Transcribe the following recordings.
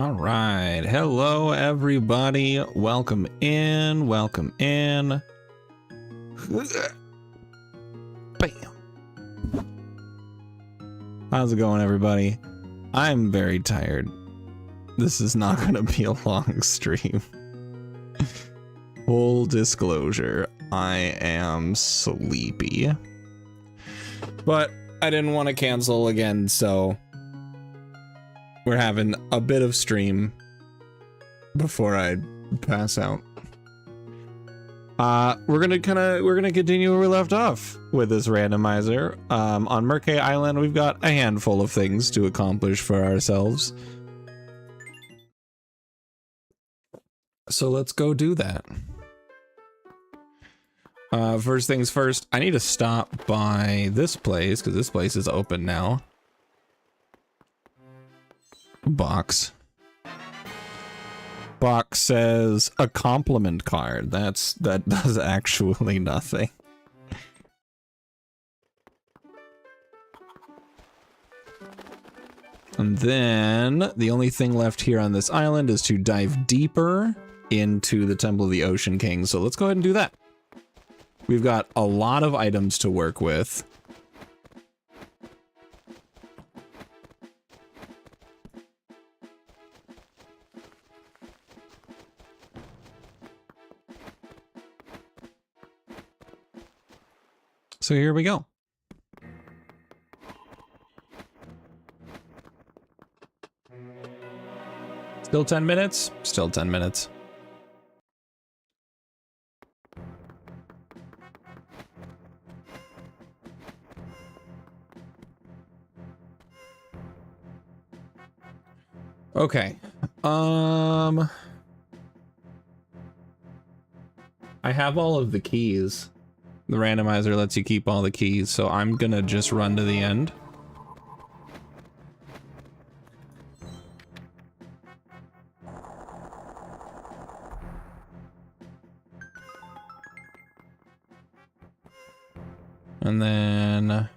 All right. Hello, everybody. Welcome in. Welcome in. Bam. How's it going, everybody? I'm very tired. This is not going to be a long stream. Full disclosure, I am sleepy. But I didn't want to cancel again, so we're having a bit of stream before I pass out. We're gonna continue where we left off with this randomizer. On Merkay Island, we've got a handful of things to accomplish for ourselves. So let's go do that. First things first, I need to stop by this place because this place is open now. Box says a compliment card. That does actually nothing. And then the only thing left here on this island is to dive deeper into the Temple of the Ocean King. So let's go ahead and do that. We've got a lot of items to work with. So here we go. Still 10 minutes? Still 10 minutes. Okay. I have all of the keys. The randomizer lets you keep all the keys, so I'm gonna just run to the end. And then I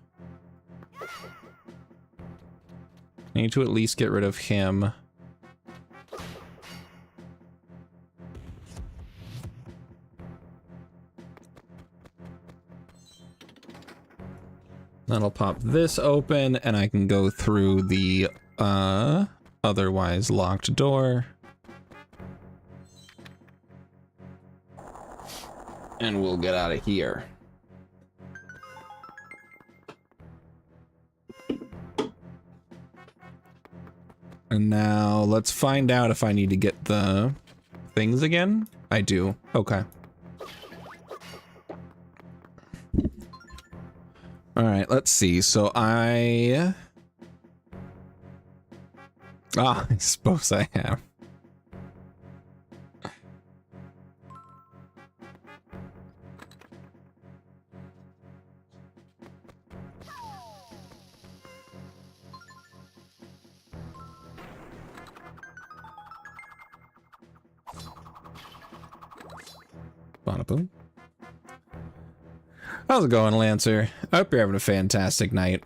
need to at least get rid of him. That'll pop this open, and I can go through the otherwise locked door. And we'll get out of here. And now let's find out if I need to get the things again. I do. Okay. All right, let's see. So I suppose I have. Boom. How's it going, Lancer? I hope you're having a fantastic night.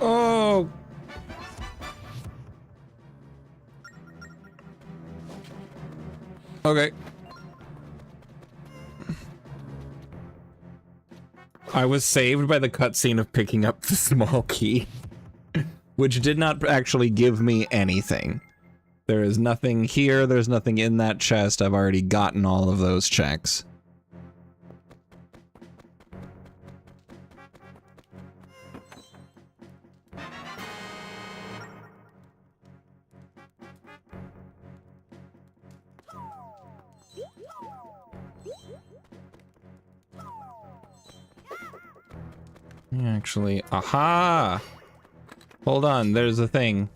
Oh! Okay. I was saved by the cutscene of picking up the small key, which did not actually give me anything. There is nothing here, there's nothing in that chest. I've already gotten all of those checks. Actually, aha! Hold on, there's a thing.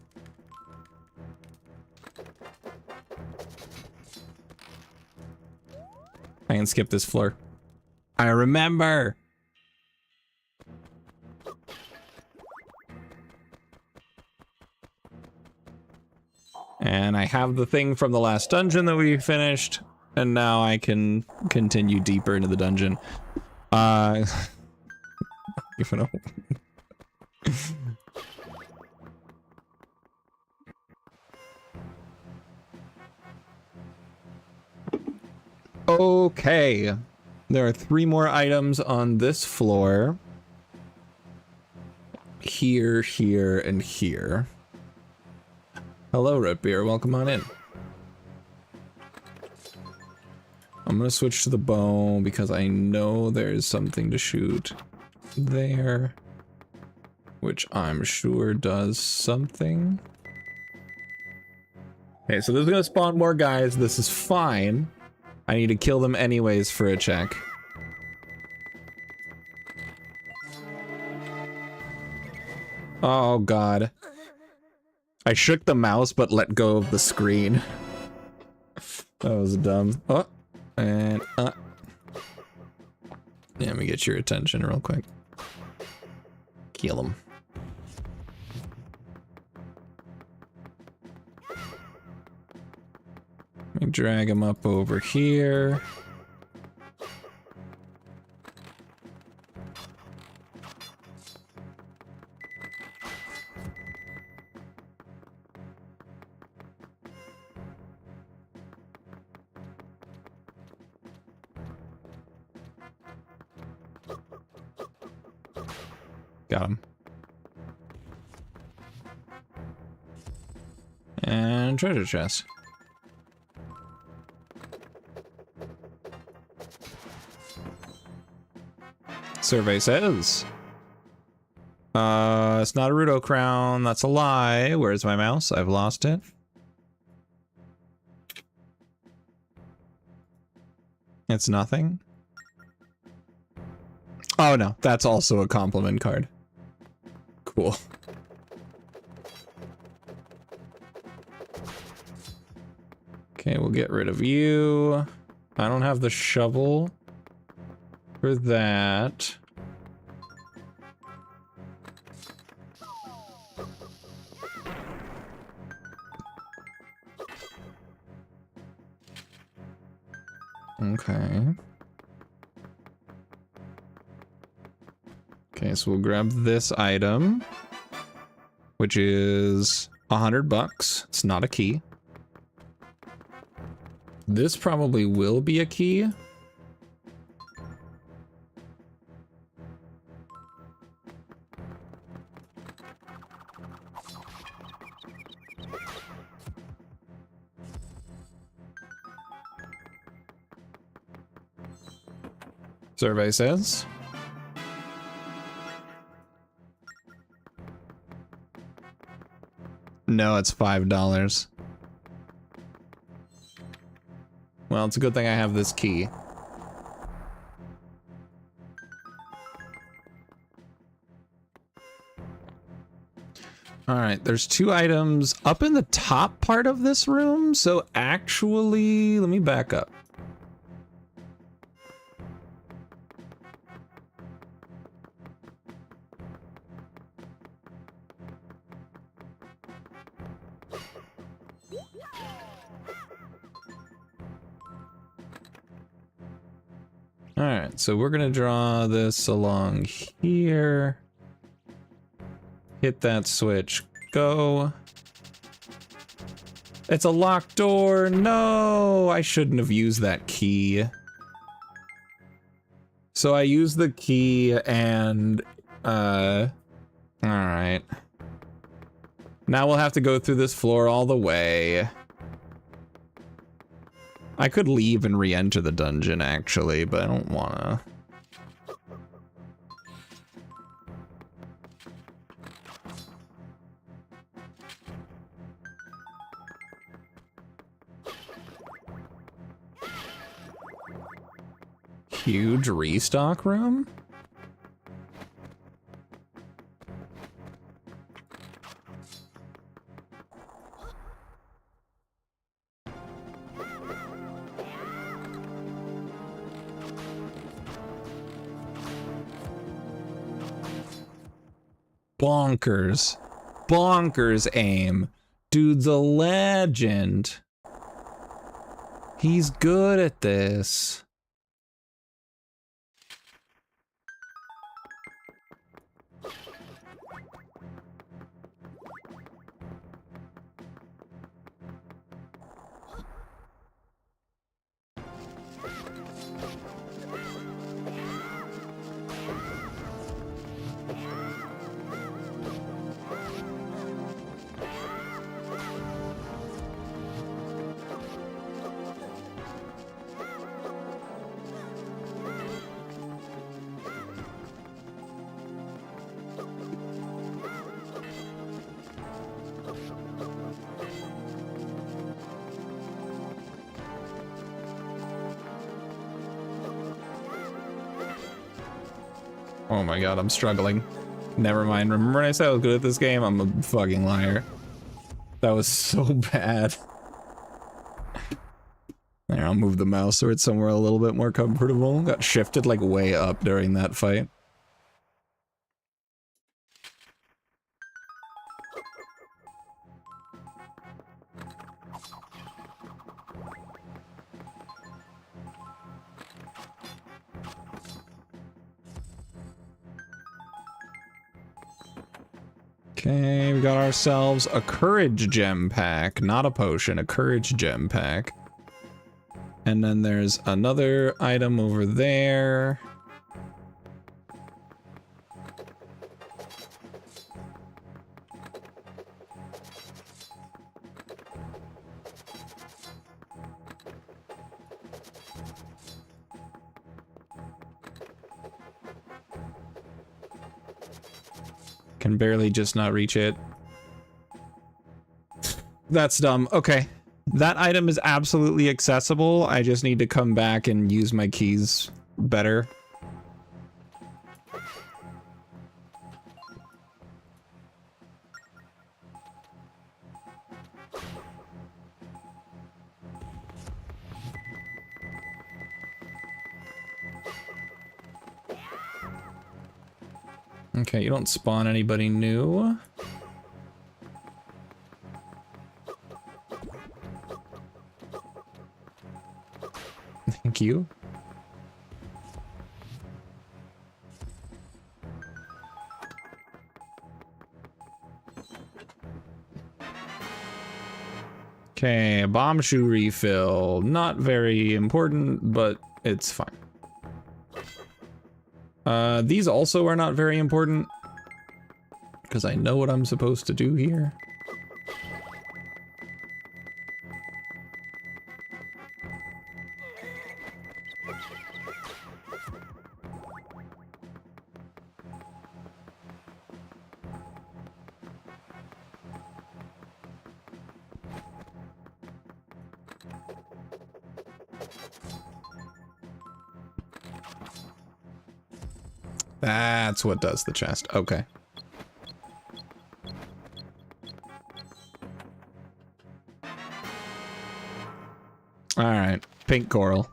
I can skip this floor. I remember! And I have the thing from the last dungeon that we finished, and now I can continue deeper into the dungeon. Even though okay. There are 3 more items on this floor. Here, here, and here. Hello, Root Beer. Welcome on in. I'm gonna switch to the bow because I know there's something to shoot there, which I'm sure does something. Okay, so this is gonna spawn more guys. This is fine. I need to kill them anyways for a check. Oh god. I shook the mouse but let go of the screen. That was dumb. Oh, and yeah, let me get your attention real quick. Kill him. Let me drag him up over here. Got him. And treasure chest. Survey says. It's not a Rudo crown. That's a lie. Where's my mouse? I've lost it. It's nothing. Oh no, that's also a compliment card. Cool. Okay, we'll get rid of you. I don't have the shovel for that. Okay. Okay, so we'll grab this item, which is $100. It's not a key. This probably will be a key. Survey says. No, it's $5. Well, it's a good thing I have this key. Alright, there's 2 items up in the top part of this room, so actually, let me back up. Alright, so we're gonna draw this along here. Hit that switch. Go. It's a locked door. No, I shouldn't have used that key. So I used the key and, alright. Now we'll have to go through this floor all the way. I could leave and re-enter the dungeon, actually, but I don't wanna. Huge restock room? Bonkers. Bonkers aim. Dude's a legend. He's good at this. Oh my god, I'm struggling. Never mind. Remember when I said I was good at this game? I'm a fucking liar. That was so bad. There, I'll move the mouse so it's somewhere a little bit more comfortable. Got shifted like way up during that fight. Okay, we got ourselves a courage gem pack, not a potion, a courage gem pack. And then there's another item over there. Can barely just not reach it. That's dumb. Okay. That item is absolutely accessible. I just need to come back and use my keys better. Okay, you don't spawn anybody new. Thank you. Okay, bomb shoe refill. Not very important, but it's fine. These also are not very important, because I know what I'm supposed to do here. That's what does the chest. Okay. All right, pink coral.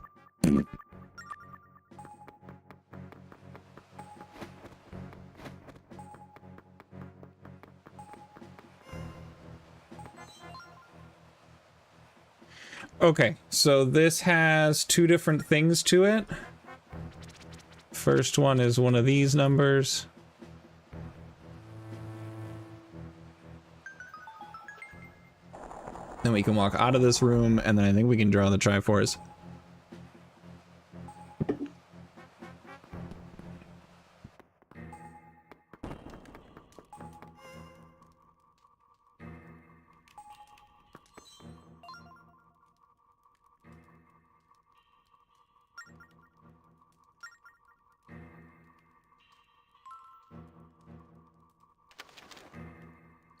Okay, so this has two different things to it. First one is one of these numbers. Then we can walk out of this room, and then I think we can draw the Triforce.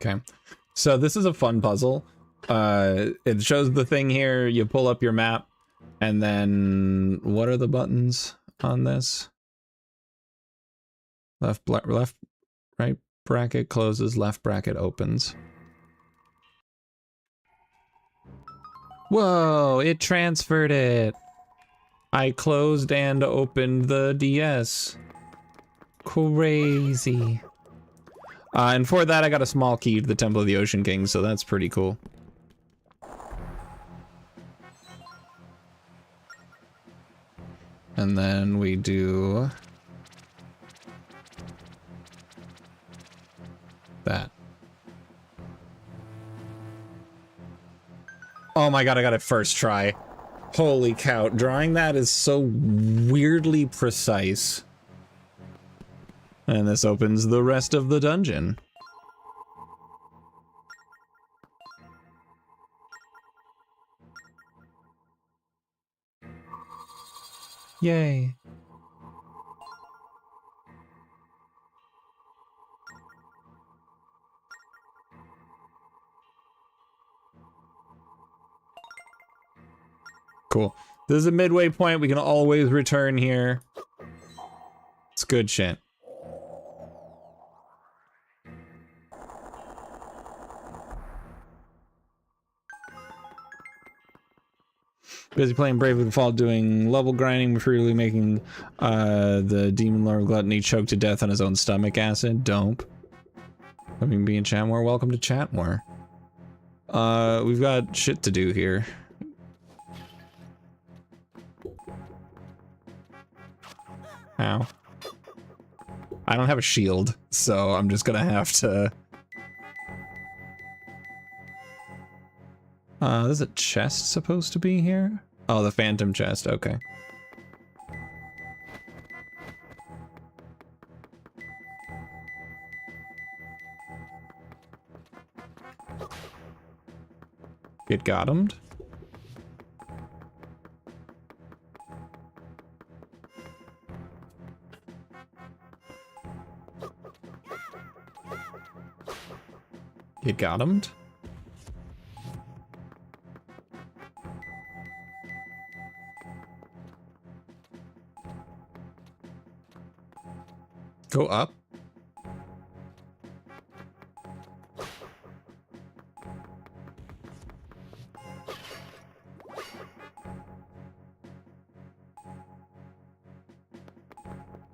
Okay, so this is a fun puzzle. It shows the thing here, you pull up your map, and then what are the buttons on this? Left, right bracket closes, left bracket opens. Whoa, it transferred it. I closed and opened the DS. Crazy. And for that, I got a small key to the Temple of the Ocean King, so that's pretty cool. And then we do that. Oh my god, I got it first try. Holy cow, drawing that is so weirdly precise. And this opens the rest of the dungeon. Yay. Cool. This is a midway point. We can always return here. It's good shit. Busy playing Bravely Default, doing level grinding, repeatedly making the Demon Lord Gluttony choke to death on his own stomach acid. Dope. Having be in chat more. Welcome to chat more. We've got shit to do here. How? I don't have a shield, so I'm just gonna have to... there's a chest supposed to be here? Oh, the phantom chest, okay. Get gottomed? Get gottomed? Go up?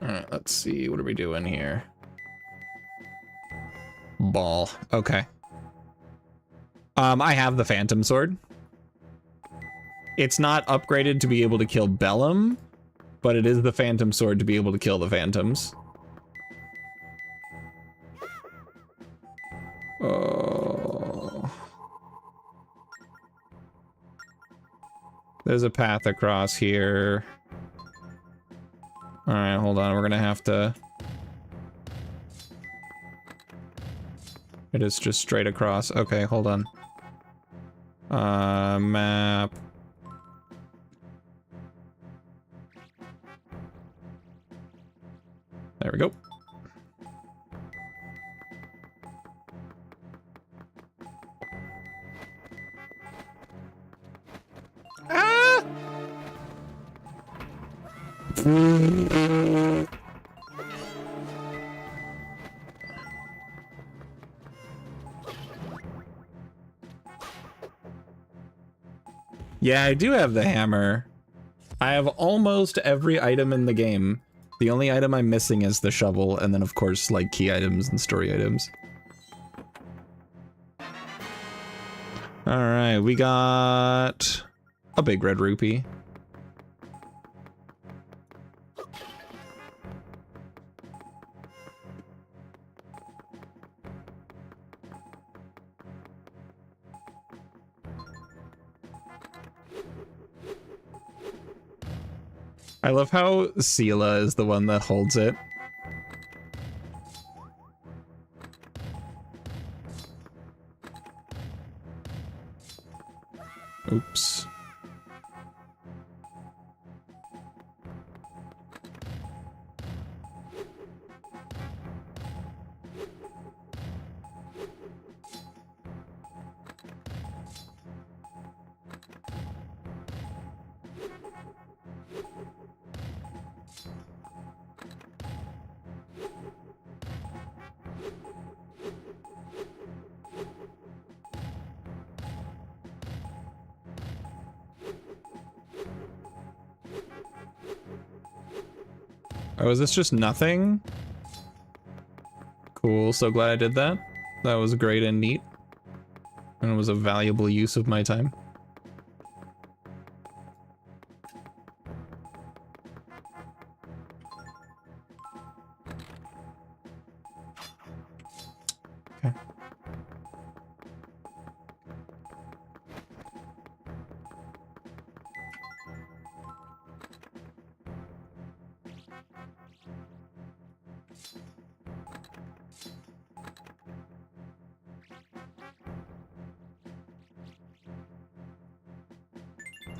Alright, let's see. What are we doing here? Ball. Okay. I have the Phantom Sword. It's not upgraded to be able to kill Bellum, but it is the Phantom Sword to be able to kill the Phantoms. Oh. There's a path across here. Alright, hold on. We're gonna have to... It is just straight across. Okay, hold on. Map. There we go. Ah! Yeah, I do have the hammer. I have almost every item in the game. The only item I'm missing is the shovel, and then of course, like, key items and story items. Alright, we got a big red rupee. I love how Sela is the one that holds it. Oops. Oh, is this just nothing? Cool, so glad I did that. That was great and neat. And it was a valuable use of my time. Okay.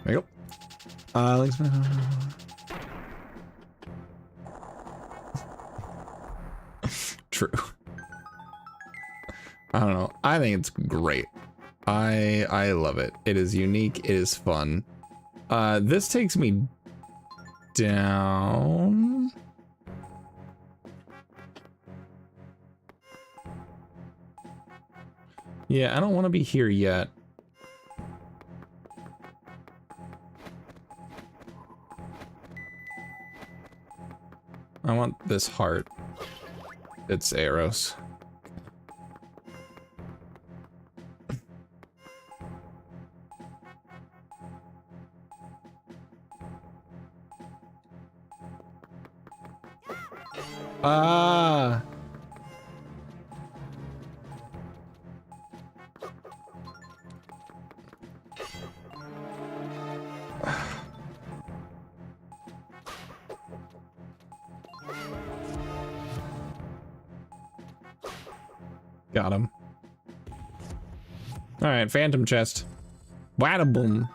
There you go. Links. True. I don't know. I think it's great. I love it. It is unique. It is fun. This takes me down. Yeah, I don't want to be here yet. I want this heart. It's arrows. Ah. Got him. All right, phantom chest. Wada boom.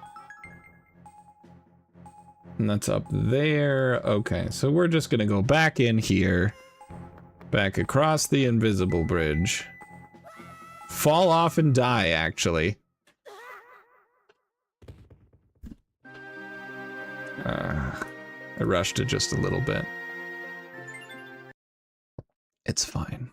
And that's up there. Okay, so we're just gonna go back in here, back across the invisible bridge, fall off and die, actually. I rushed it just a little bit. It's fine.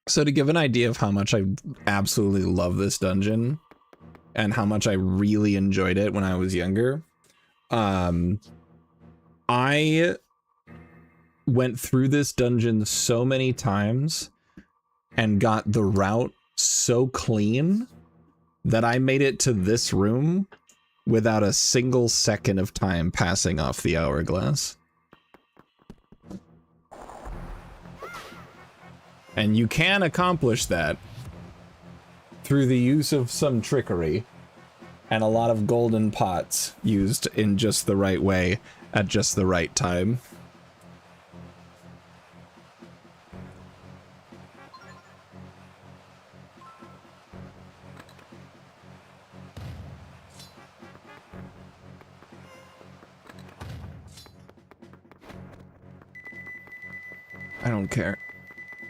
So to give an idea of how much I absolutely love this dungeon and how much I really enjoyed it when I was younger, I went through this dungeon so many times and got the route so clean that I made it to this room without a single second of time passing off the hourglass. And you can accomplish that through the use of some trickery and a lot of golden pots used in just the right way at just the right time. I don't care.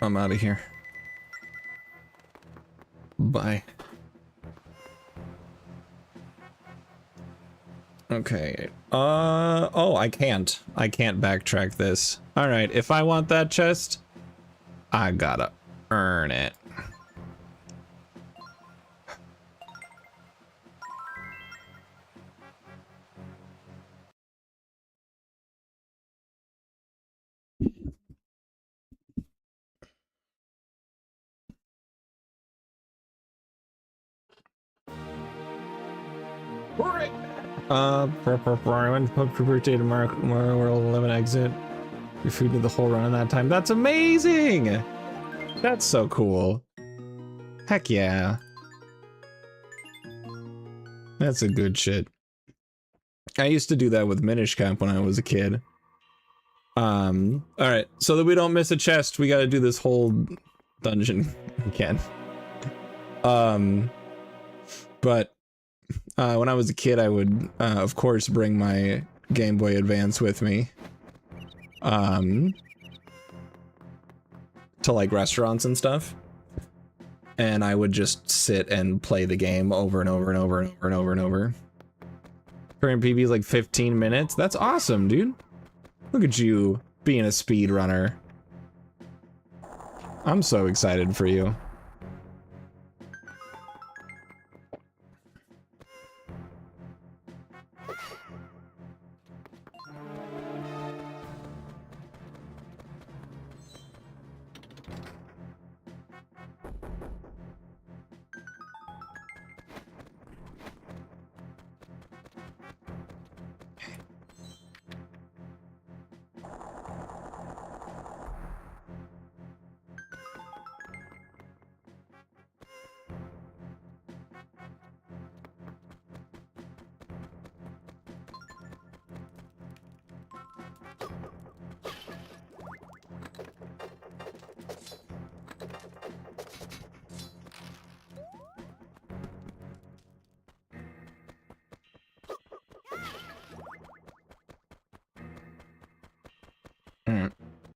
I'm out of here. Bye. Okay. Oh, I can't. I can't backtrack this. All right, if I want that chest, I gotta earn it. I went to for birthday tomorrow. World 11 exit. Your food did the whole run in that time. That's amazing! That's so cool. Heck yeah. That's a good shit. I used to do that with Minish Cap when I was a kid. Alright, so that we don't miss a chest, we gotta do this whole dungeon again. But when I was a kid, I would, of course, bring my Game Boy Advance with me. To like restaurants and stuff. And I would just sit and play the game over and over and over and over and over and over. Current PB is like 15 minutes. That's awesome, dude. Look at you being a speedrunner. I'm so excited for you.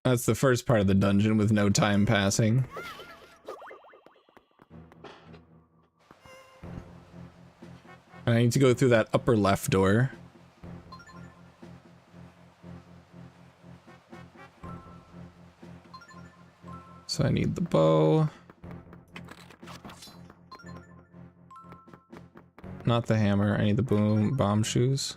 That's the first part of the dungeon with no time passing. I need to go through that upper left door. So I need the bow. Not the hammer, I need the bomb shoes.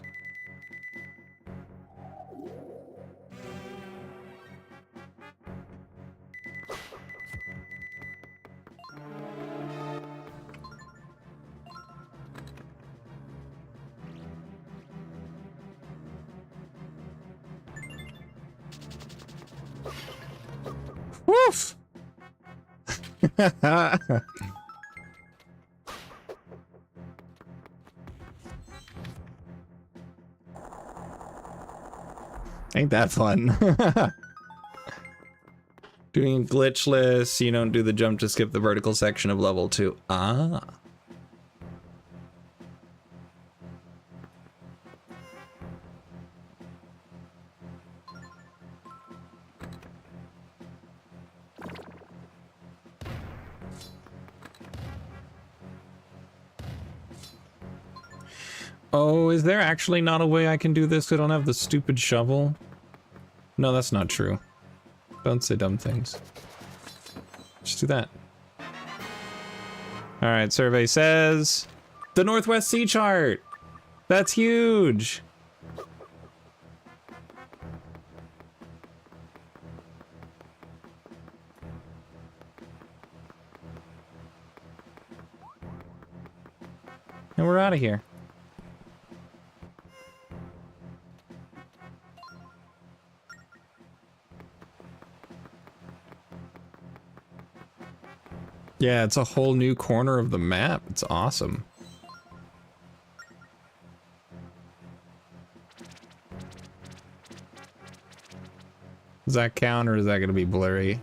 Woof! Ain't that fun? Doing glitchless, you don't do the jump to skip the vertical section of level 2. Ah. Oh, is there actually not a way I can do this? I don't have the stupid shovel. No, that's not true. Don't say dumb things. Just do that. Alright, survey says... The Northwest Sea Chart! That's huge! And we're out of here. Yeah, it's a whole new corner of the map. It's awesome. Does that count, or is that going to be blurry?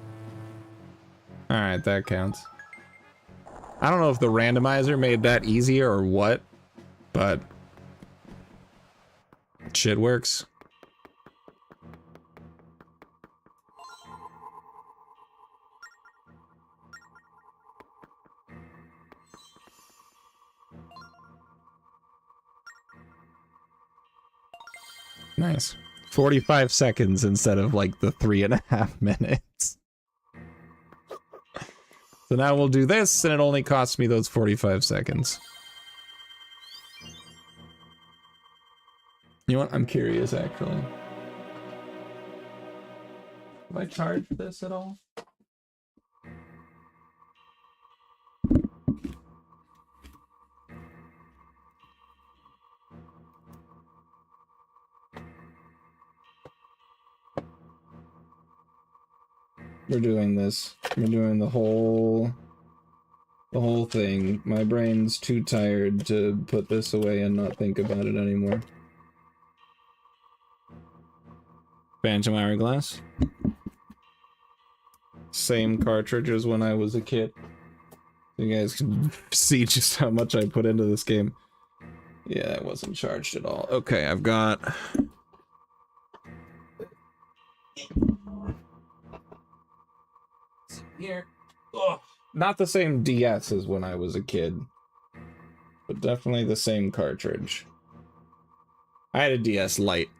Alright, that counts. I don't know if the randomizer made that easier or what, but shit works. Nice. 45 seconds instead of like the 3.5 minutes. So now we'll do this, and it only costs me those 45 seconds. You know what? I'm curious, actually. Have I charged this at all? We're doing this. We're doing the whole thing. My brain's too tired to put this away and not think about it anymore. Phantom Hourglass. Same cartridge as when I was a kid. You guys can see just how much I put into this game. Yeah, it wasn't charged at all. Okay, I've got... Here. Ugh. Not the same DS as when I was a kid, but definitely the same cartridge. I had a DS Lite.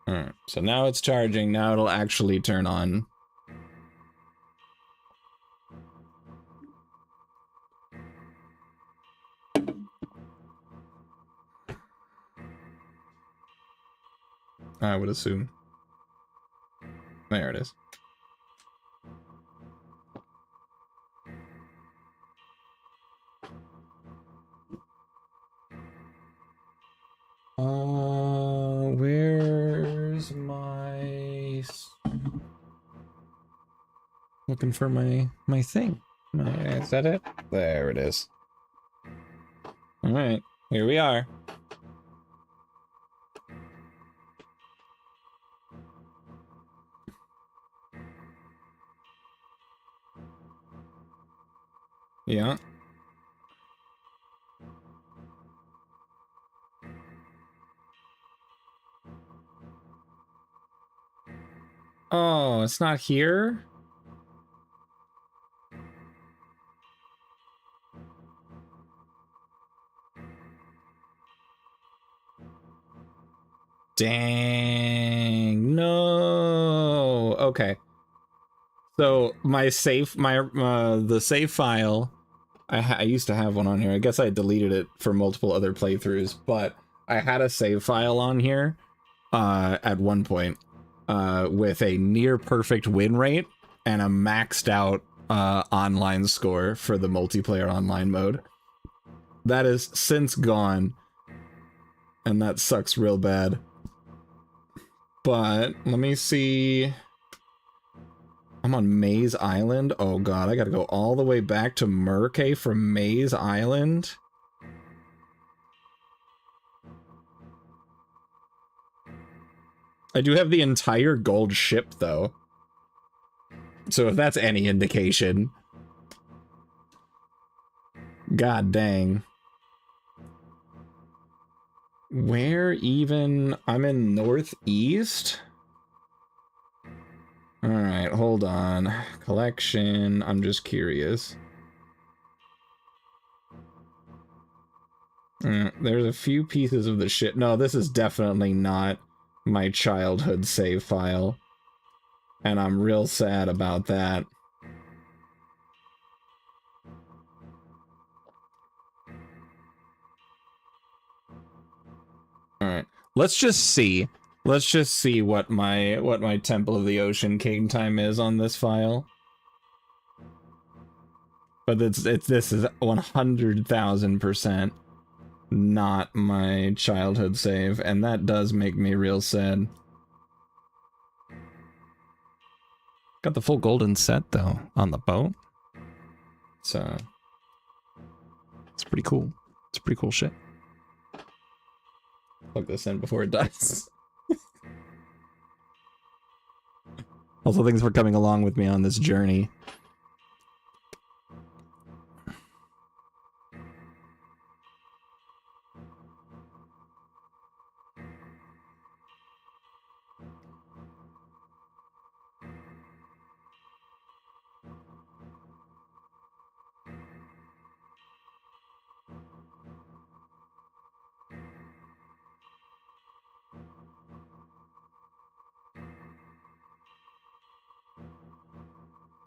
Alright, so now it's charging. Now it'll actually turn on. I would assume. There it is. Where's my... Looking for my thing. Is that it? There it is. Alright, here we are. Yeah. Oh, it's not here? Dang, no. Okay. So my save, the save file, I used to have one on here. I guess I deleted it for multiple other playthroughs, but I had a save file on here at one point with a near perfect win rate and a maxed out online score for the multiplayer online mode. That is since gone, and that sucks real bad. But let me see. I'm on Maze Island. Oh god, I gotta go all the way back to Murkay from Maze Island. I do have the entire gold ship, though. So if that's any indication. God dang. Where even? I'm in Northeast? Alright, hold on. Collection, I'm just curious. There's a few pieces of the ship. No, this is definitely not my childhood save file. And I'm real sad about that. Alright, let's just see. Let's just see what my Temple of the Ocean King time is on this file. But this is 100,000% not my childhood save, and that does make me real sad. Got the full golden set though on the boat, so it's pretty cool. It's pretty cool shit. Plug this in before it dies. Also, thanks for coming along with me on this journey.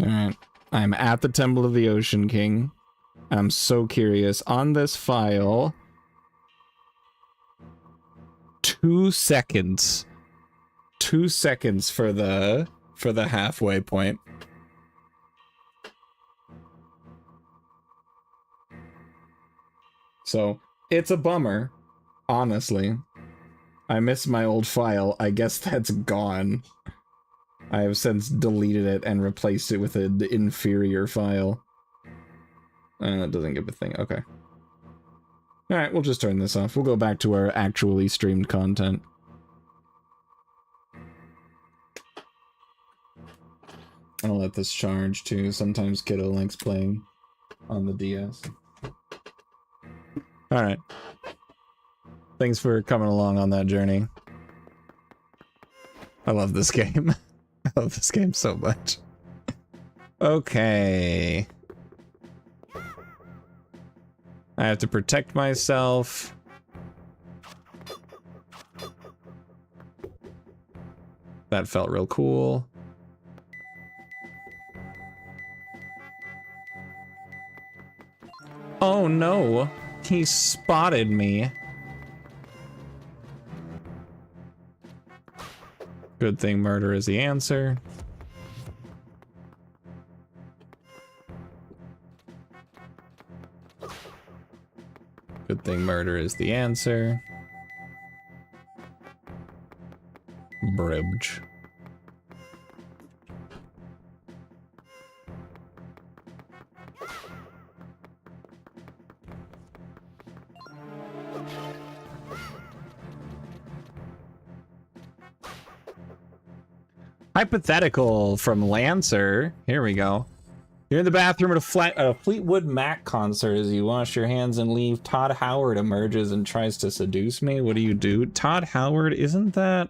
Alright, I'm at the Temple of the Ocean King. I'm so curious. On this file, 2 seconds. 2 seconds for the halfway point. So, it's a bummer, honestly. I miss my old file. I guess that's gone. I have since deleted it and replaced it with an inferior file. That doesn't give a thing. Okay. Alright, we'll just turn this off. We'll go back to our actually streamed content. I'll let this charge too. Sometimes Kiddo likes playing on the DS. Alright. Thanks for coming along on that journey. I love this game. I love this game so much. Okay. I have to protect myself. That felt real cool. Oh no, he spotted me. Good thing murder is the answer. Good thing murder is the answer. Bridge. Hypothetical from Lancer. Here we go. You're in the bathroom at a Fleetwood Mac concert. As you wash your hands and leave, Todd Howard emerges and tries to seduce me. What do you do? Todd Howard, isn't that...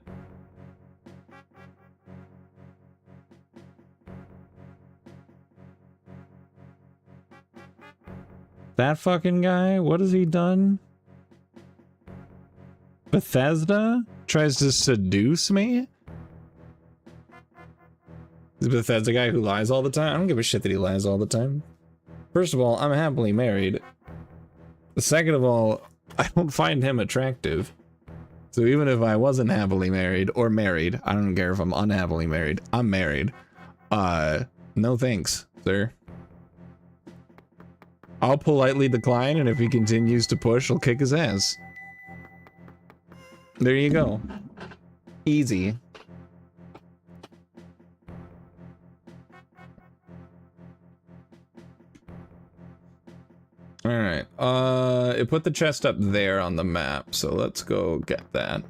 that fucking guy? What has he done? Bethesda? Tries to seduce me? Is Bethesda guy who lies all the time? I don't give a shit that he lies all the time. First of all, I'm happily married. Second of all, I don't find him attractive. So even if I wasn't happily married, or married, I don't care if I'm unhappily married, I'm married. No thanks, sir. I'll politely decline, and if he continues to push, I'll kick his ass. There you go. Easy. Alright, it put the chest up there on the map, so let's go get that.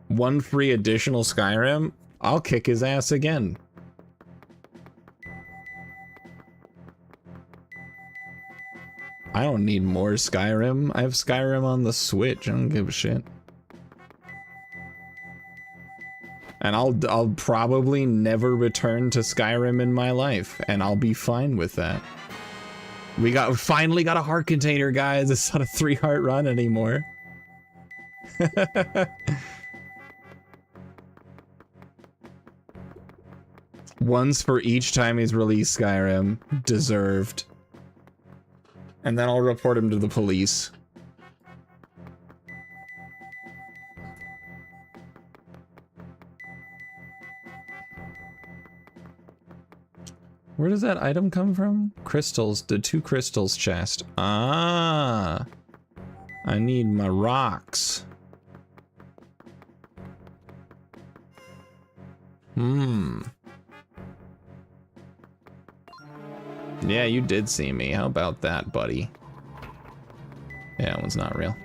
1 free additional Skyrim? I'll kick his ass again. I don't need more Skyrim. I have Skyrim on the Switch. I don't give a shit. And I'll probably never return to Skyrim in my life, and I'll be fine with that. We finally got a heart container, guys. It's not a 3-heart run anymore. Once for each time he's released Skyrim. Deserved. And then I'll report him to the police. Where does that item come from? Crystals, the 2 crystals chest. Ah, I need my rocks. Yeah, you did see me. How about that, buddy? Yeah, that one's not real.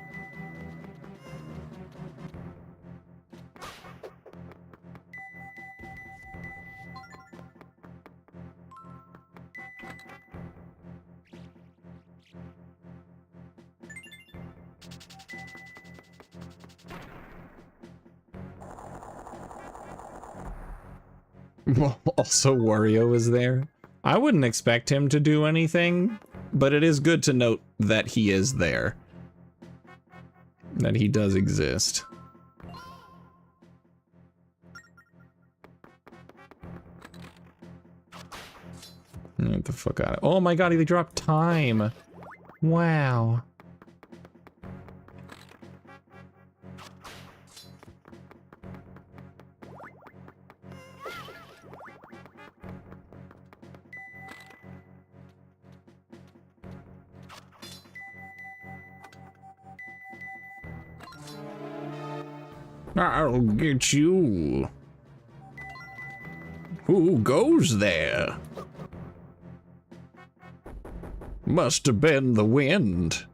Also, Wario is there. I wouldn't expect him to do anything, but it is good to note that he is there. That he does exist. Get the fuck out of... oh my god, he dropped time! Wow. I'll get you. Who goes there? Must have been the wind.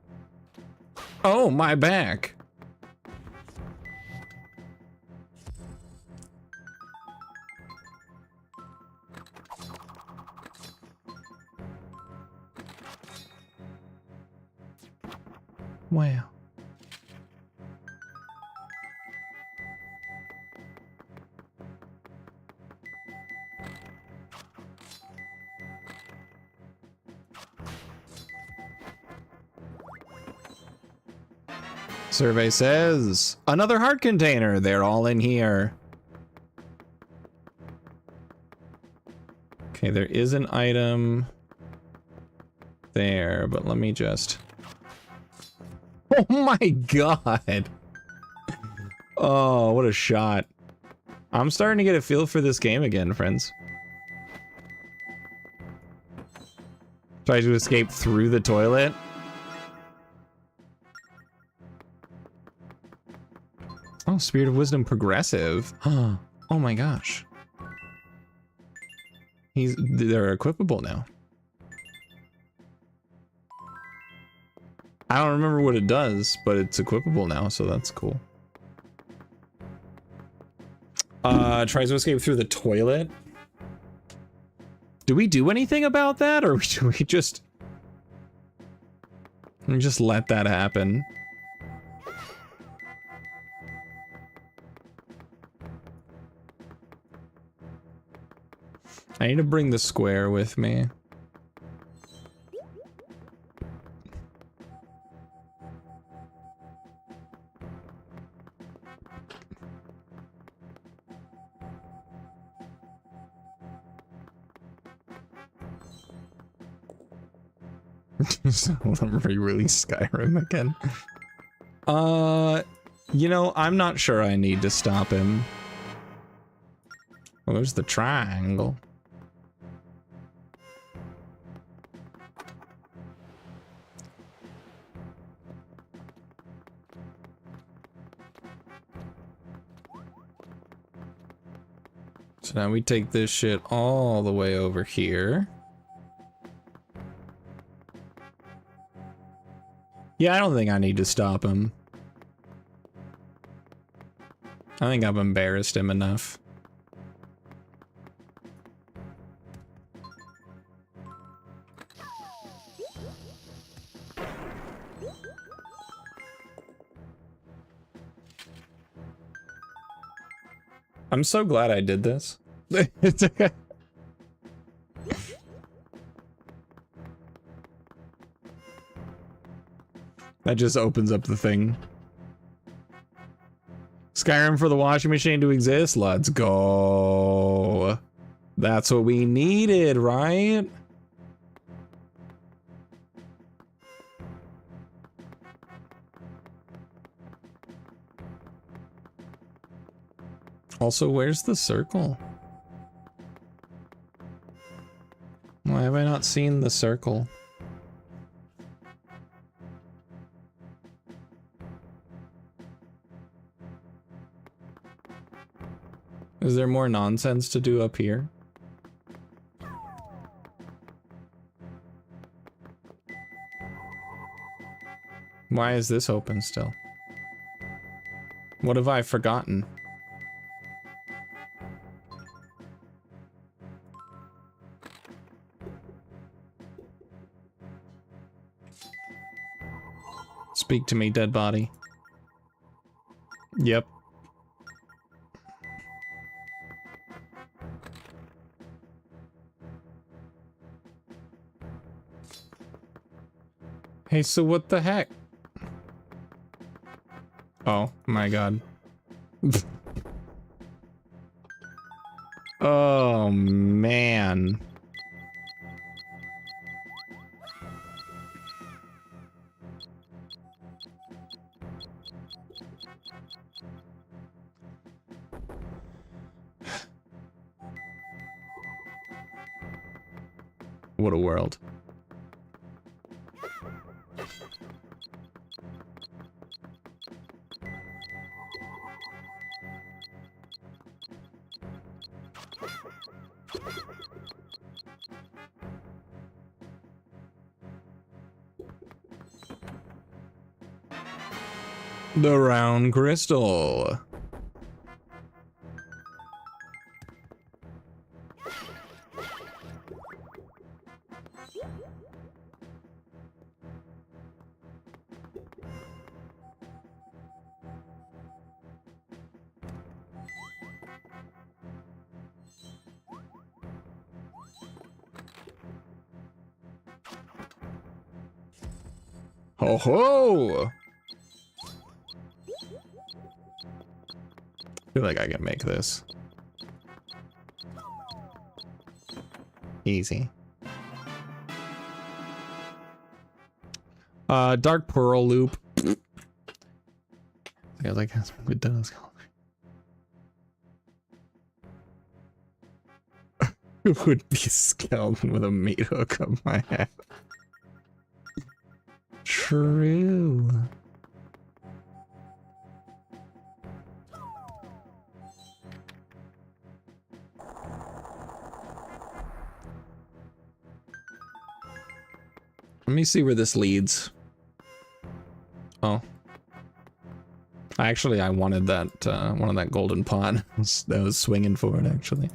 Oh, my back. Wow. Survey says, another heart container. They're all in here. Okay, there is an item there, but let me just... Oh my god! Oh, what a shot. I'm starting to get a feel for this game again, friends. Try to escape through the toilet. Oh, Spirit of Wisdom progressive. Oh my gosh. They're equipable now. I don't remember what it does, but it's equipable now, so that's cool. Tries to escape through the toilet. Do we do anything about that, or do we just let that happen? I need to bring the square with me. I'm re-release Skyrim again. You know, I'm not sure I need to stop him. Well, there's the triangle. So now we take this shit all the way over here. Yeah, I don't think I need to stop him. I think I've embarrassed him enough. I'm so glad I did this. It's okay. That just opens up the thing. Skyrim for the washing machine to exist? Let's go. That's what we needed, right? Also, where's the circle? Why have I not seen the circle? Is there more nonsense to do up here? Why is this open still? What have I forgotten? Speak to me, dead body. Yep. Hey, so what the heck? Oh my god. Oh man. What a world. The round crystal. Ho ho! feel like I can make this. Easy. Dark Pearl loop. I was like, that's what does. It would be a skeleton with a meat hook on my head. True. Let me see where this leads. Oh. Actually, I wanted that, that golden pot. I was swinging for it, actually.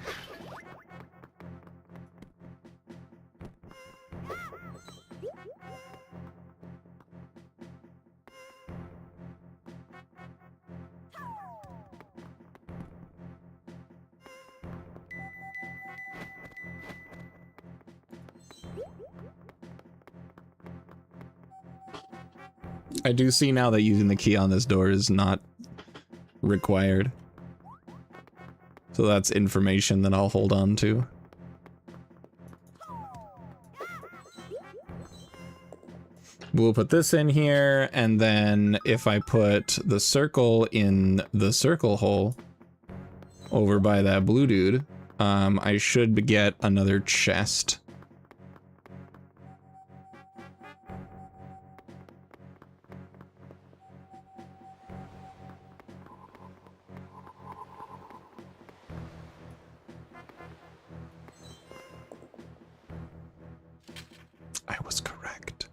I do see now that using the key on this door is not required. So that's information that I'll hold on to. We'll put this in here, and then if I put the circle in the circle hole over by that blue dude, I should get another chest. I was correct.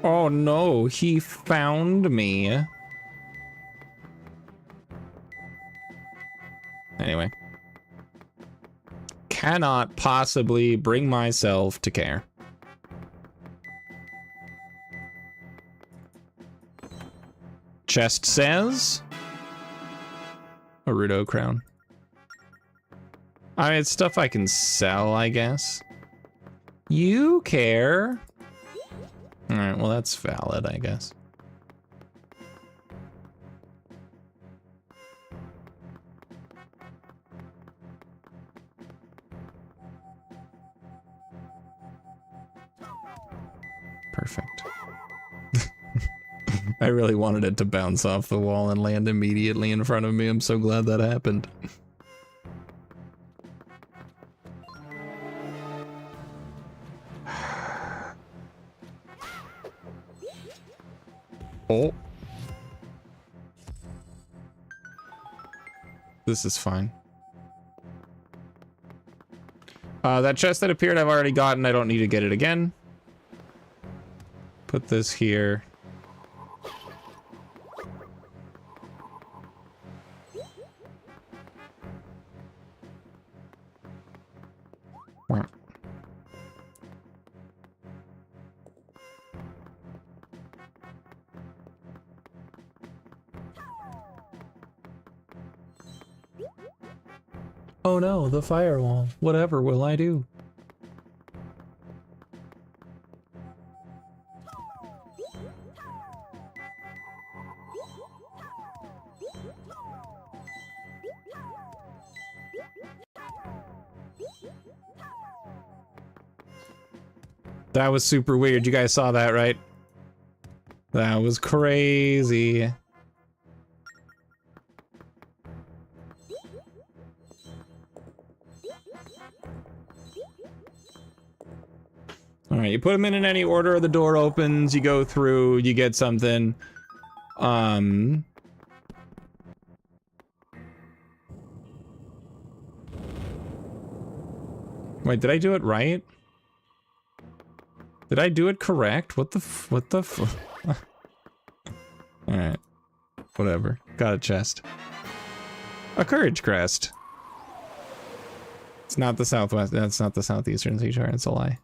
Oh no, he found me. Anyway. Cannot possibly bring myself to care. Chest says a Rando crown. I mean, it's stuff I can sell, I guess. You care. Alright, well, that's valid, I guess. Perfect. I really wanted it to bounce off the wall and land immediately in front of me. I'm so glad that happened. Oh. This is fine. That chest that appeared I've already gotten. I don't need to get it again. Put this here. Oh no, the firewall. Whatever will I do? That was super weird. You guys saw that, right? That was crazy. All right, you put them in any order, the door opens, you go through, you get something. Wait, did I do it right? Did I do it correct? What the All right, whatever. Got a chest. A courage crest. It's not the southwest. That's not the southeastern sea shard. It's a lie.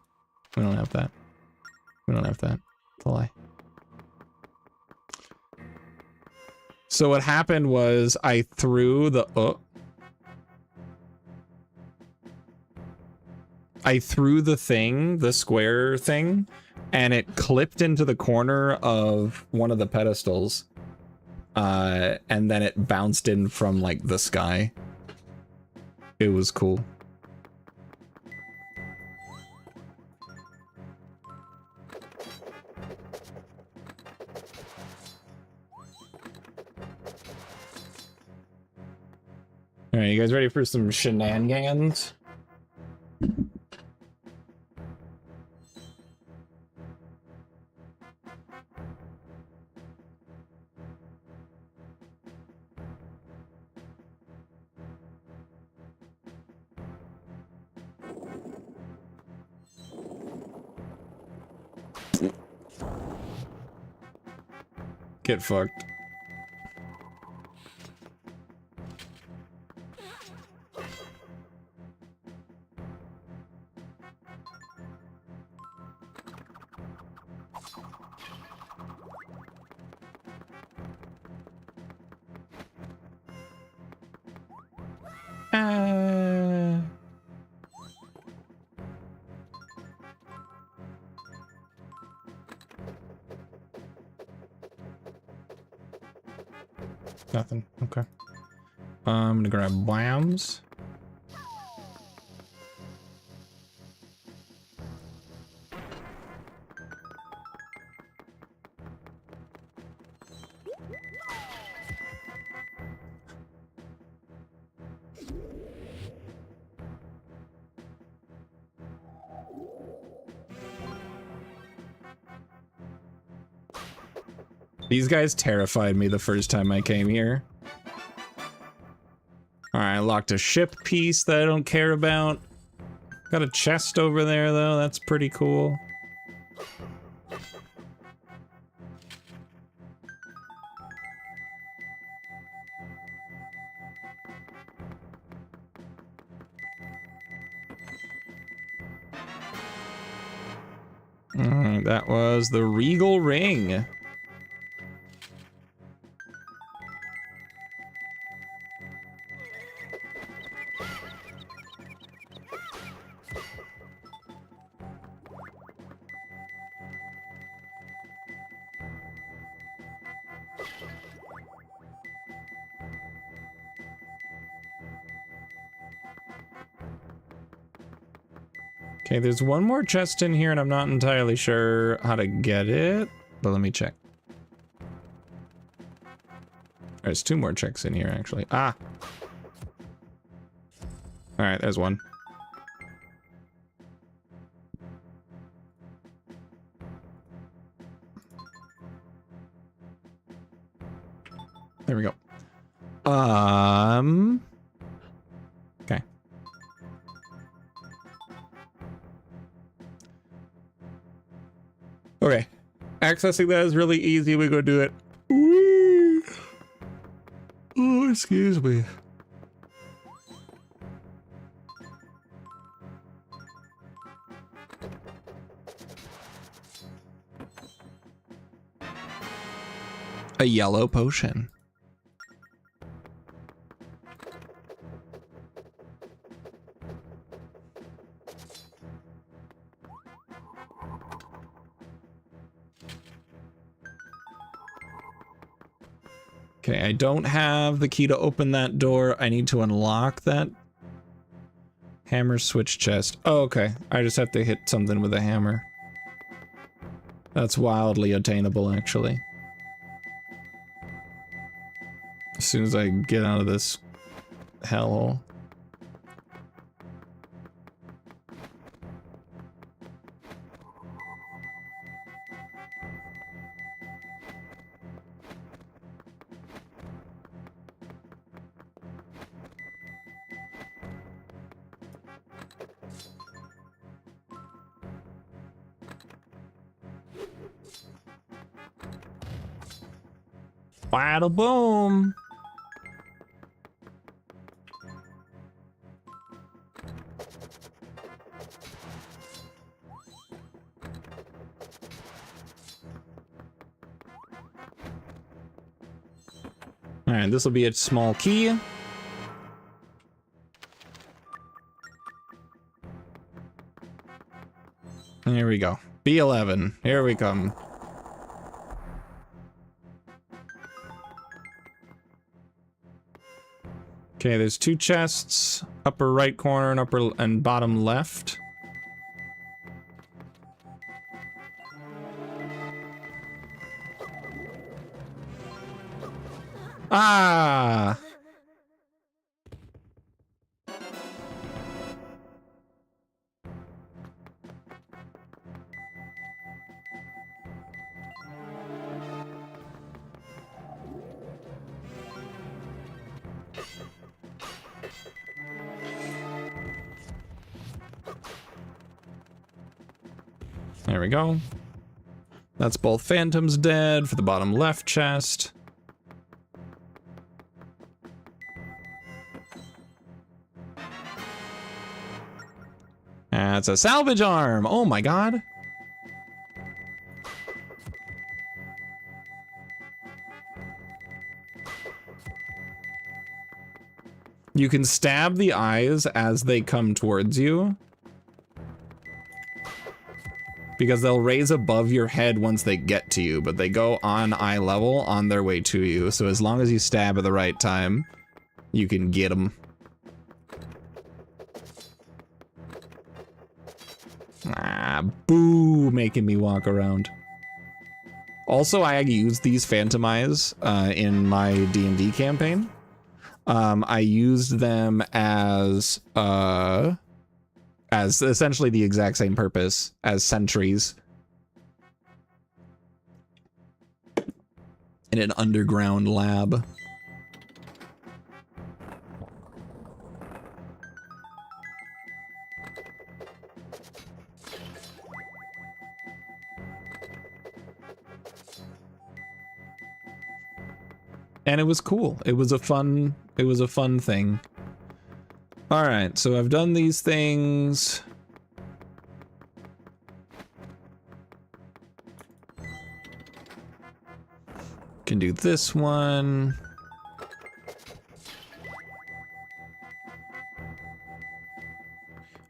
We don't have that. We don't have that. It's a lie. So what happened was I threw the I threw the thing, the square thing, and it clipped into the corner of one of the pedestals. And then it bounced in from like the sky. It was cool. All right, you guys ready for some shenanigans? Get fucked. Nothing. Okay. I'm gonna grab Whams. These guys terrified me the first time I came here. Alright, I locked a ship piece that I don't care about. Got a chest over there, though. That's pretty cool. Alright, that was the Regal Ring. Okay, there's one more chest in here and I'm not entirely sure how to get it, but let me check. There's two more checks in here, actually. Ah! Alright, there's one. There we go. Okay. Okay. Accessing that is really easy. We go do it. Whee! Oh, excuse me. A yellow potion. Okay, I don't have the key to open that door. I need to unlock that hammer switch chest. Oh, okay. I just have to hit something with a hammer. That's wildly attainable, actually. As soon as I get out of this hellhole. Bada boom. All right, this will be a small key. There we go. B11. Here we come. Okay, there's 2 chests, upper right corner and upper and bottom left. Ah! There we go. That's both phantoms dead for the bottom left chest. That's a salvage arm. Oh my god. You can stab the eyes as they come towards you, because they'll raise above your head once they get to you, but they go on eye level on their way to you. So as long as you stab at the right time, you can get them. Ah, boo, making me walk around. Also, I used these phantom eyes in my D&D campaign. I used them as essentially the exact same purpose as sentries in an underground lab. And it was cool. It was a fun thing. All right, so I've done these things. Can do this one.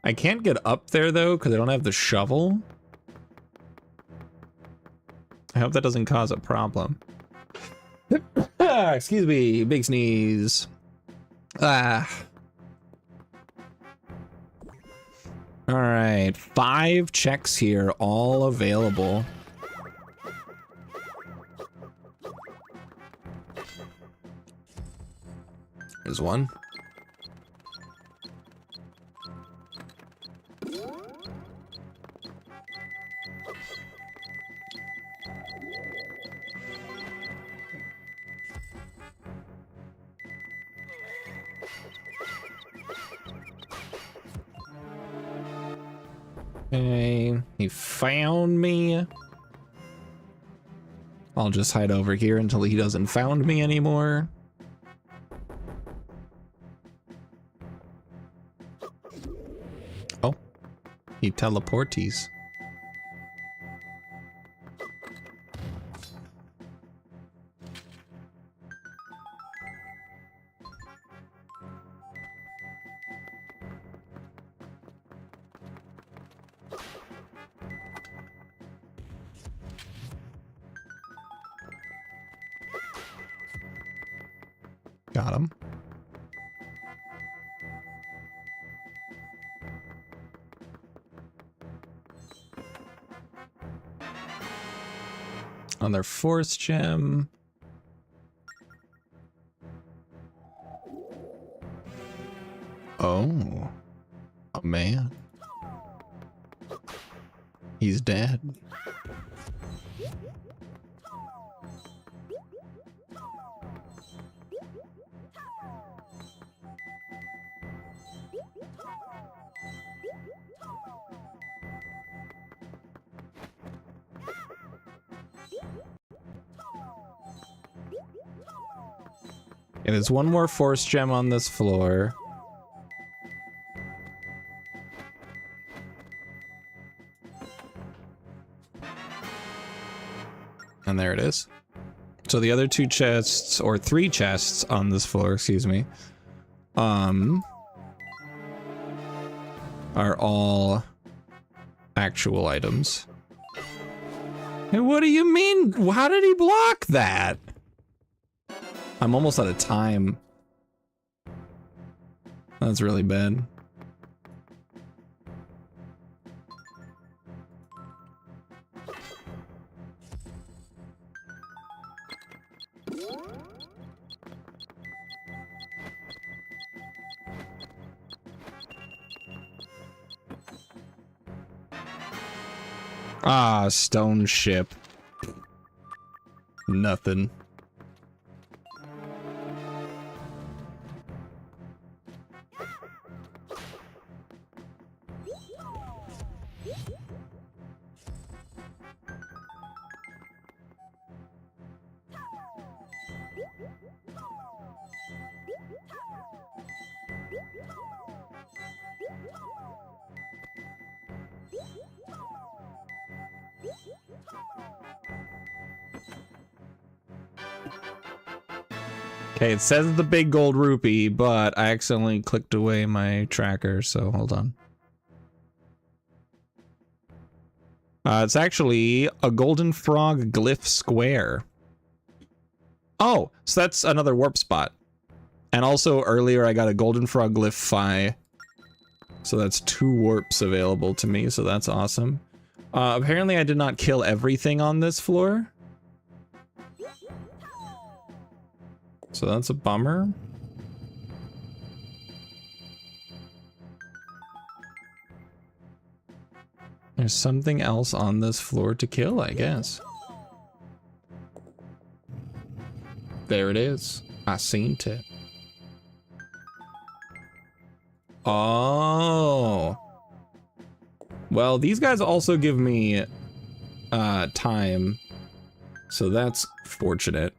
I can't get up there though, because I don't have the shovel. I hope that doesn't cause a problem. Excuse me, big sneeze. Ah. All right, 5 checks here, all available. There's one. Okay, he found me. I'll just hide over here until he doesn't found me anymore. Oh, he teleporties. Got him. On their force gem. Oh, a man. He's dead. And there's one more force gem on this floor. And there it is. So the other 2 chests, or 3 chests on this floor, excuse me, are all actual items. Hey, what do you mean? How did he block that? I'm almost out of time. That's really bad. Ah, stone ship. Nothing. Okay, it says the big gold rupee, but I accidentally clicked away my tracker, so hold on. It's actually a golden frog glyph square. Oh, so that's another warp spot. And also earlier I got a golden frog glyph phi. So that's 2 warps available to me, so that's awesome. Apparently I did not kill everything on this floor. So that's a bummer. There's something else on this floor to kill, I guess. There it is. I seen it. Oh. Well, these guys also give me time. So that's fortunate.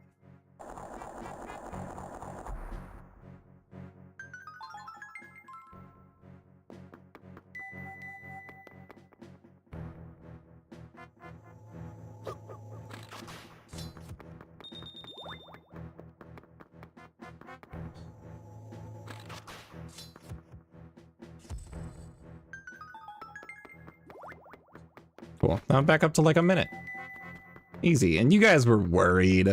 Cool. Now I'm back up to like a minute. Easy. And you guys were worried.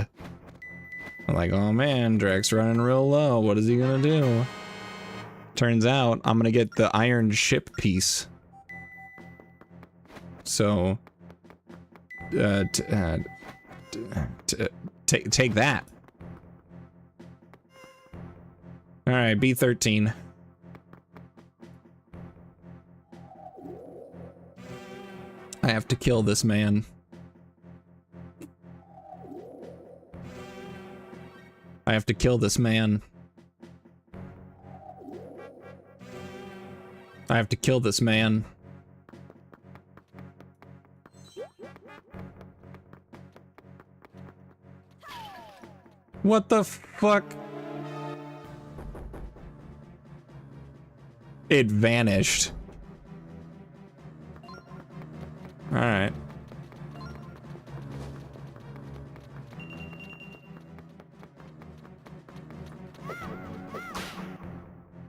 I'm like, oh man, Drake's running real low. What is he gonna do? Turns out I'm gonna get the iron ship piece. So, take that. All right, B13. I have to kill this man. I have to kill this man. I have to kill this man. What the fuck? It vanished. All right.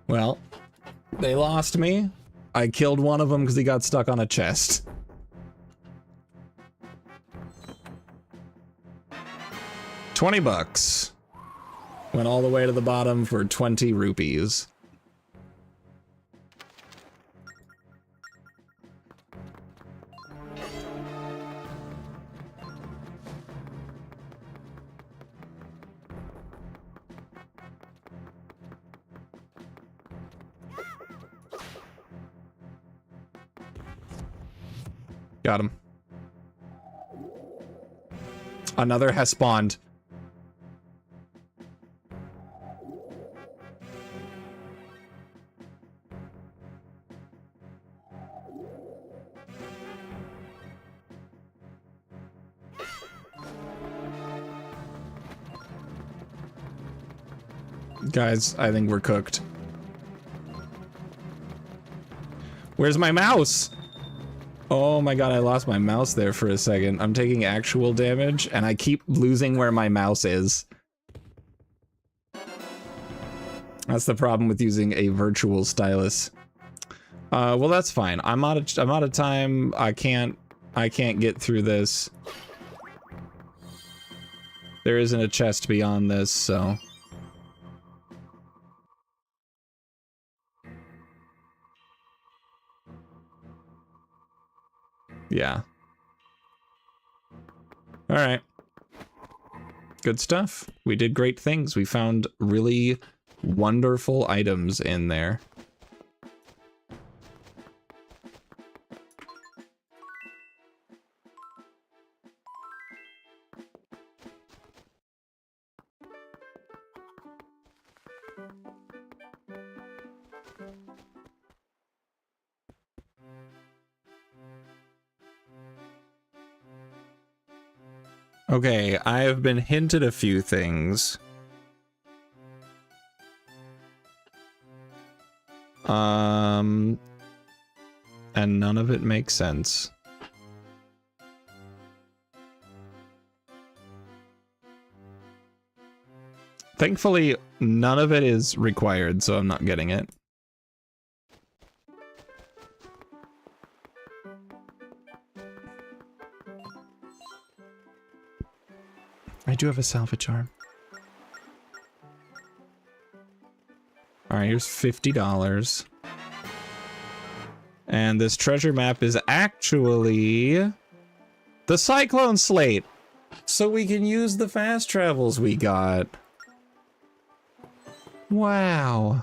Well, they lost me. I killed one of them because he got stuck on a chest. $20. Went all the way to the bottom for 20 rupees. Got him. Another has spawned. Guys, I think we're cooked. Where's my mouse? Oh my god, I lost my mouse there for a second. I'm taking actual damage, and I keep losing where my mouse is. That's the problem with using a virtual stylus. Well, that's fine. I'm out of time. I can't get through this. There isn't a chest beyond this, so... Yeah. Alright. Good stuff. We did great things. We found really wonderful items in there. Okay, I have been hinted a few things. And none of it makes sense. Thankfully, none of it is required, so I'm not getting it. I do have a salvage arm. Alright, here's $50. And this treasure map is actually the Cyclone Slate. So we can use the fast travels we got. Wow.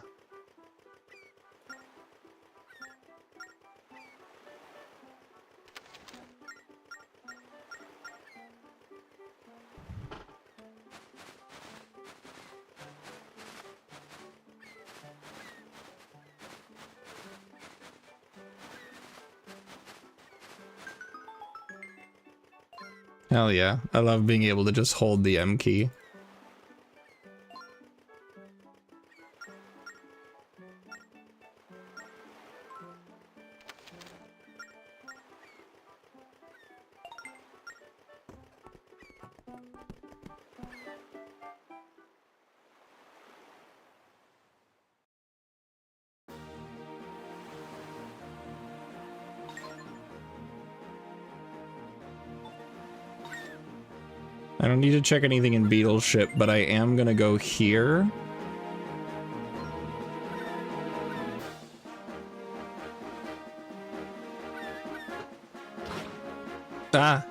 Hell yeah. I love being able to just hold the M key. I don't need to check anything in Beetle's ship, but I am gonna go here. Ah!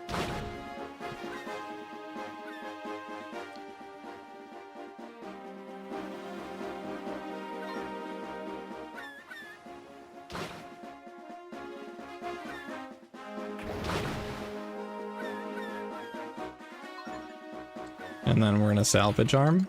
And then we're gonna salvage arm.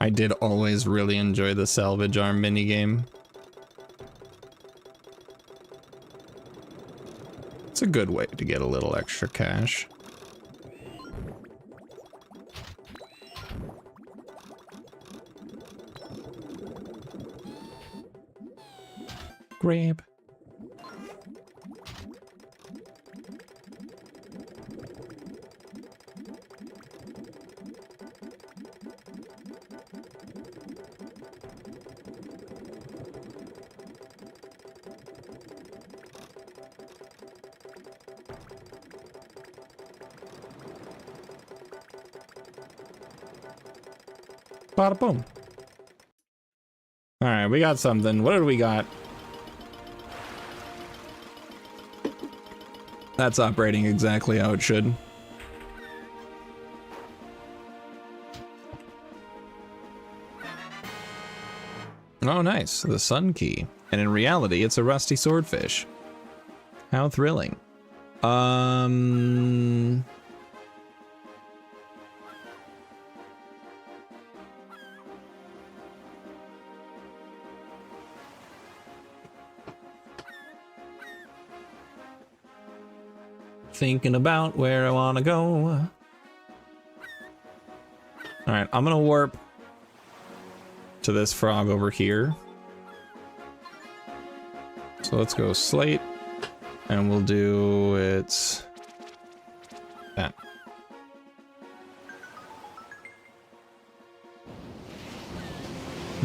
I did always really enjoy the salvage arm minigame. It's a good way to get a little extra cash. Grab. Bada boom. All right, we got something. What do we got? That's operating exactly how it should. Oh, nice. The sun key. And in reality, it's a rusty swordfish. How thrilling. Thinking about where I want to go. All right, I'm gonna warp to this frog over here. So let's go slate, and we'll do it that.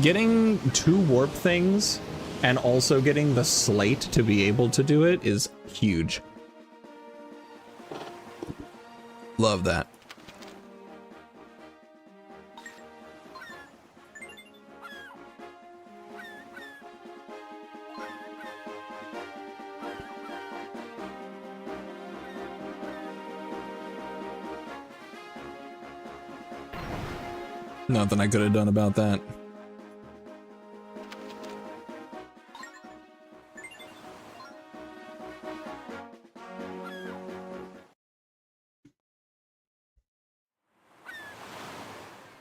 Getting 2 warp things and also getting the slate to be able to do it is huge. Love that. Nothing I could have done about that.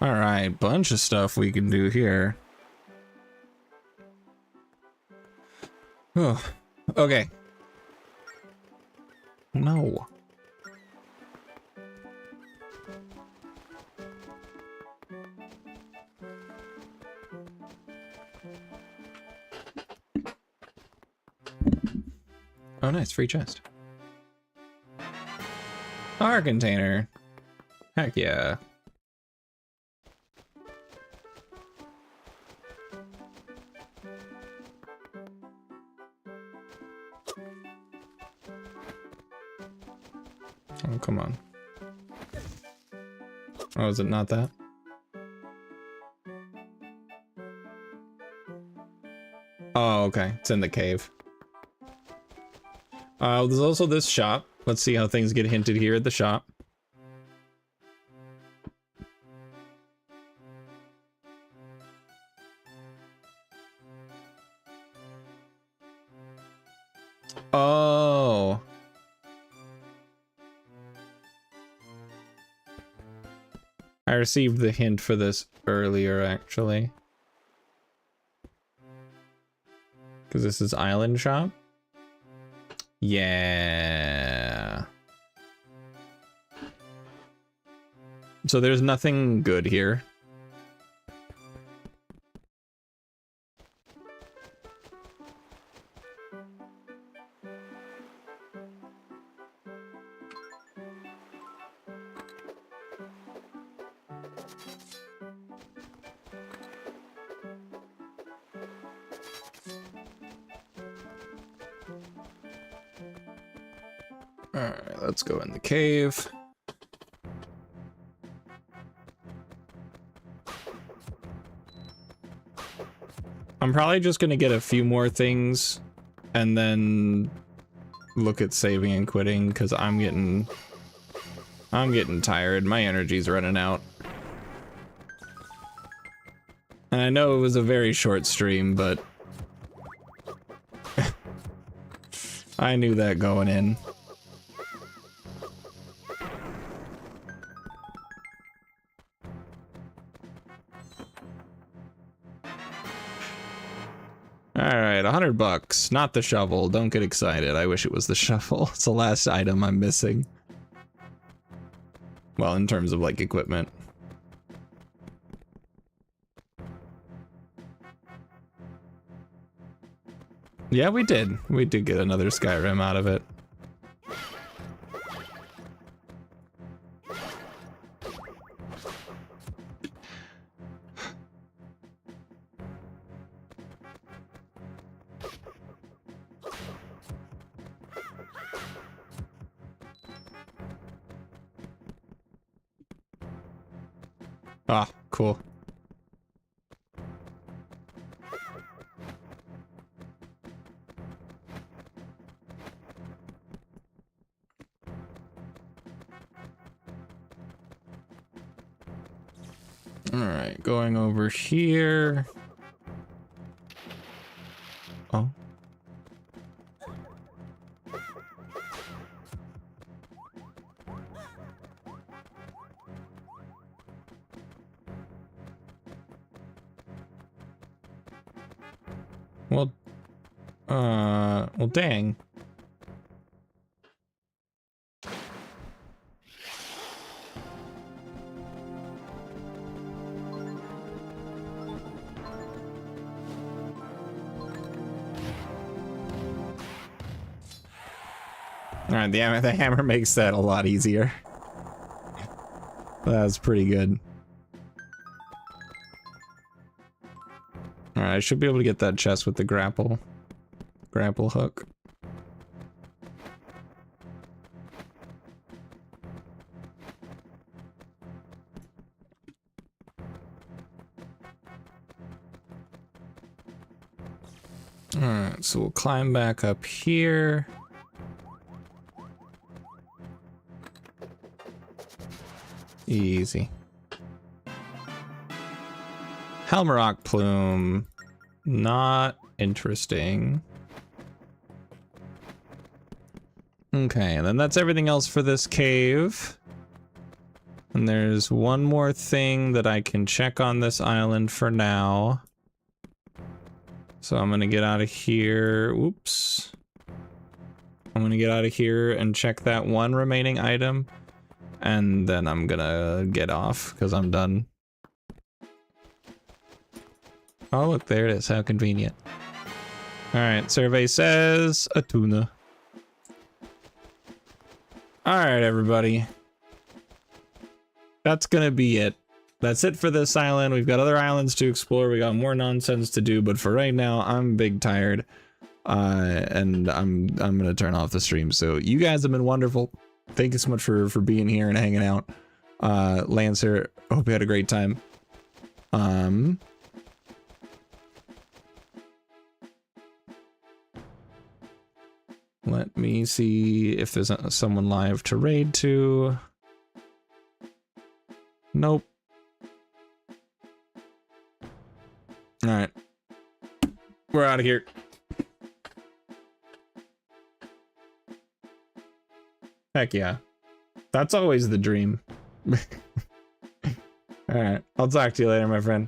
All right, bunch of stuff we can do here. Oh, okay. No. Oh, nice, free chest. Our container. Heck yeah. Oh, come on. Oh, is it not that? Oh, okay. It's in the cave. There's also this shop. Let's see how things get hinted here at the shop. Oh. I received the hint for this earlier, actually. Because this is Island Shop. Yeah. So there's nothing good here. Alright, let's go in the cave. I'm probably just gonna get a few more things and then look at saving and quitting because I'm getting tired. My energy's running out. And I know it was a very short stream, but I knew that going in. Alright, $100. Not the shovel. Don't get excited. I wish it was the shovel. It's the last item I'm missing. Well, in terms of, like, equipment. Yeah, we did. We did get another Skyrim out of it. Ah, cool. All right, going over here. Oh. Well, dang. Alright, the hammer makes that a lot easier. That's pretty good. Alright, I should be able to get that chest with the grapple hook. Alright, so we'll climb back up here. Easy. Helmarock plume. Not interesting. Okay, and then that's everything else for this cave. And there's one more thing that I can check on this island for now. So I'm gonna get out of here. Oops. I'm gonna get out of here and check that one remaining item. And then I'm gonna get off because I'm done. Oh, look, there it is. How convenient. Alright, survey says a tuna. Alright, everybody. That's gonna be it. That's it for this island. We've got other islands to explore. We got more nonsense to do, but for right now, I'm big tired. And I'm gonna turn off the stream. So you guys have been wonderful. Thank you so much for being here and hanging out. Lancer, I hope you had a great time. Let me see if there's someone live to raid to. Nope. All right. We're out of here. Heck yeah. That's always the dream. All right. I'll talk to you later, my friend.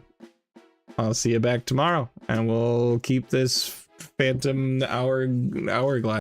I'll see you back tomorrow, and we'll keep this phantom hourglass.